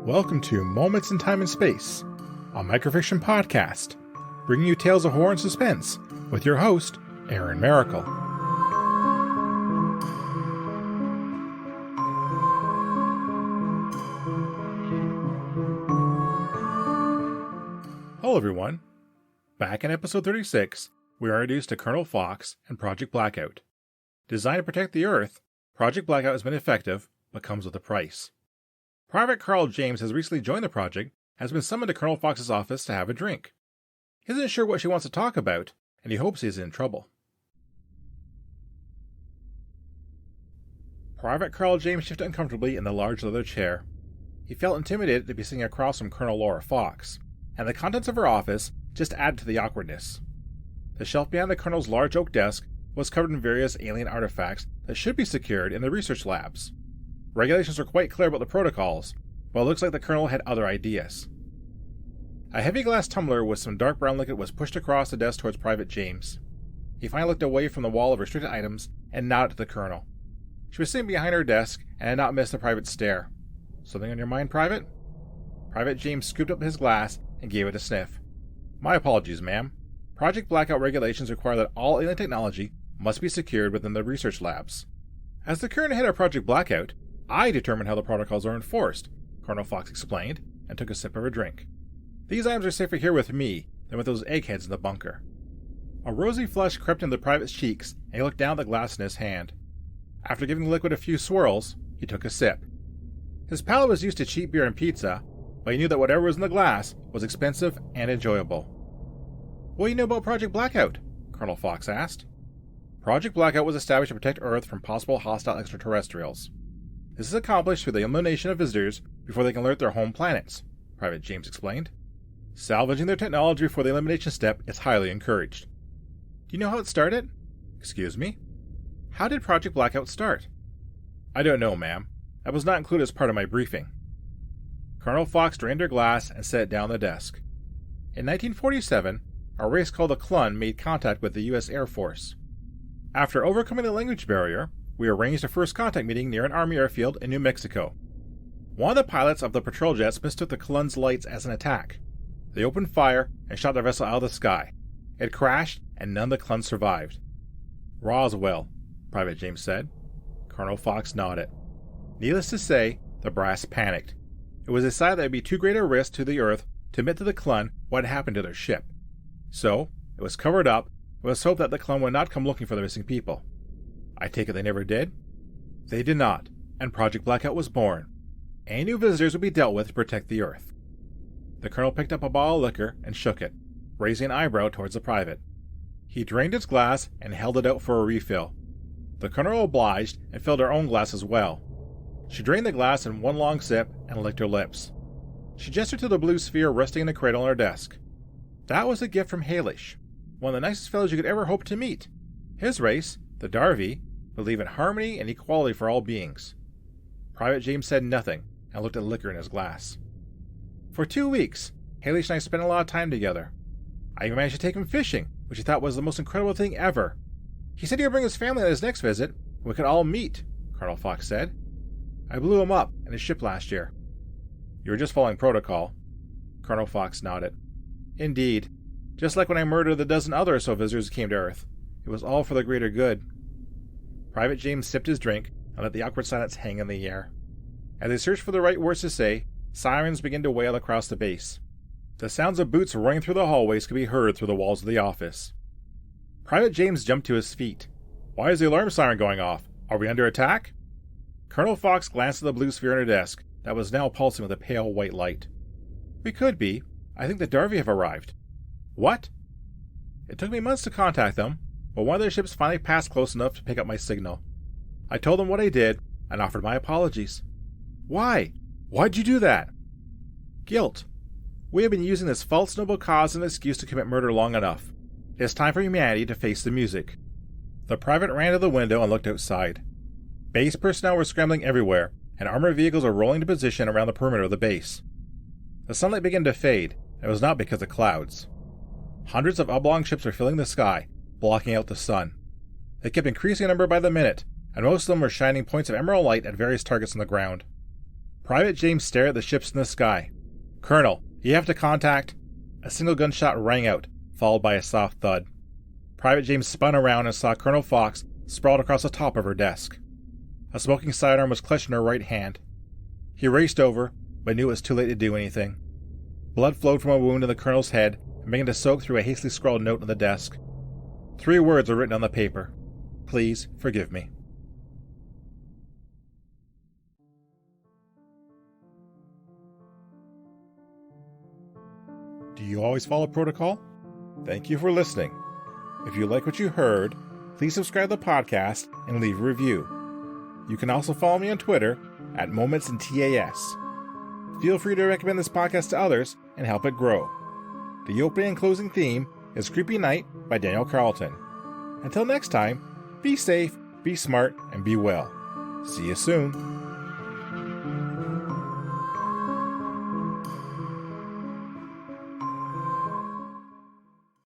Welcome to Moments in Time and Space, a microfiction podcast, bringing you tales of horror and suspense with your host, Aaron Maracle. Hello everyone. Back in episode 36, we are introduced to Colonel Fox and Project Blackout. Designed to protect the Earth, Project Blackout has been effective, but comes with a price. Private Carl James has recently joined the project and has been summoned to Colonel Fox's office to have a drink. He isn't sure what she wants to talk about, and he hopes he is in trouble. Private Carl James shifted uncomfortably in the large leather chair. He felt intimidated to be sitting across from Colonel Laura Fox, and the contents of her office just added to the awkwardness. The shelf behind the Colonel's large oak desk was covered in various alien artifacts that should be secured in the research labs. Regulations were quite clear about the protocols, but it looks like the Colonel had other ideas. A heavy glass tumbler with some dark brown liquid was pushed across the desk towards Private James. He finally looked away from the wall of restricted items and nodded to the Colonel. She was sitting behind her desk and had not missed the Private's stare. "Something on your mind, Private?" Private James scooped up his glass and gave it a sniff. "My apologies, ma'am. Project Blackout regulations require that all alien technology must be secured within the research labs. As the current head of Project Blackout, I determine how the protocols are enforced," Colonel Fox explained, and took a sip of her drink. "These items are safer here with me than with those eggheads in the bunker." A rosy flush crept into the Private's cheeks, and he looked down at the glass in his hand. After giving the liquid a few swirls, he took a sip. His palate was used to cheap beer and pizza, but he knew that whatever was in the glass was expensive and enjoyable. "What do you know about Project Blackout?" Colonel Fox asked. Project Blackout was established to protect Earth from possible hostile extraterrestrials. This is accomplished through the elimination of visitors before they can alert their home planets, Private James explained. Salvaging their technology before the elimination step is highly encouraged. "Do you know how it started?" "Excuse me?" "How did Project Blackout start?" "I don't know, ma'am. That was not included as part of my briefing." Colonel Fox drained her glass and set it down on the desk. In 1947, a race called the Clun made contact with the U.S. Air Force. After overcoming the language barrier, we arranged a first contact meeting near an Army airfield in New Mexico. One of the pilots of the patrol jets mistook the Clun's lights as an attack. They opened fire and shot their vessel out of the sky. It crashed, and none of the Cluns survived. "Roswell," Private James said. Colonel Fox nodded. Needless to say, the brass panicked. It was decided that it would be too great a risk to the Earth to admit to the Clun what had happened to their ship. So, it was covered up, and it was hoped that the Clun would not come looking for the missing people. I take it they never did? They did not, and Project Blackout was born. Any new visitors would be dealt with to protect the Earth. The Colonel picked up a bottle of liquor and shook it, raising an eyebrow towards the Private. He drained his glass and held it out for a refill. The Colonel obliged and filled her own glass as well. She drained the glass in one long sip and licked her lips. She gestured to the blue sphere resting in the cradle on her desk. That was a gift from Halish, one of the nicest fellows you could ever hope to meet. His race, the Darvi, believe in harmony and equality for all beings. Private James said nothing and looked at the liquor in his glass. For 2 weeks, Halish and I spent a lot of time together. I even managed to take him fishing, which he thought was the most incredible thing ever. He said he would bring his family on his next visit, and we could all meet, Colonel Fox said. I blew him up in his ship last year. You were just following protocol. Colonel Fox nodded. Indeed. Just like when I murdered the dozen other or so visitors who came to Earth. It was all for the greater good. Private James sipped his drink and let the awkward silence hang in the air. As they searched for the right words to say, sirens began to wail across the base. The sounds of boots running through the hallways could be heard through the walls of the office. Private James jumped to his feet. Why is the alarm siren going off? Are we under attack? Colonel Fox glanced at the blue sphere on her desk that was now pulsing with a pale white light. We could be. I think the Darvi have arrived. What? It took me months to contact them, but one of their ships finally passed close enough to pick up my signal. I told them what I did and offered my apologies. Why? Why'd you do that? Guilt. We have been using this false noble cause as an excuse to commit murder long enough. It is time for humanity to face the music. The Private ran to the window and looked outside. Base personnel were scrambling everywhere, and armored vehicles were rolling into position around the perimeter of the base. The sunlight began to fade, and it was not because of clouds. Hundreds of oblong ships were filling the sky, blocking out the sun. They kept increasing in number by the minute, and most of them were shining points of emerald light at various targets on the ground. Private James stared at the ships in the sky. "Colonel, you have to contact—" A single gunshot rang out, followed by a soft thud. Private James spun around and saw Colonel Fox sprawled across the top of her desk. A smoking sidearm was clutched in her right hand. He raced over, but knew it was too late to do anything. Blood flowed from a wound in the colonel's head and began to soak through a hastily scrawled note on the desk. 3 words were written on the paper. "Please forgive me." Do you always follow protocol? Thank you for listening. If you like what you heard, please subscribe to the podcast and leave a review. You can also follow me on Twitter at MomentsInTAS. Feel free to recommend this podcast to others and help it grow. The opening and closing theme is Creepy Night by Daniel Carlton. Until next time, be safe, be smart, and be well. See you soon.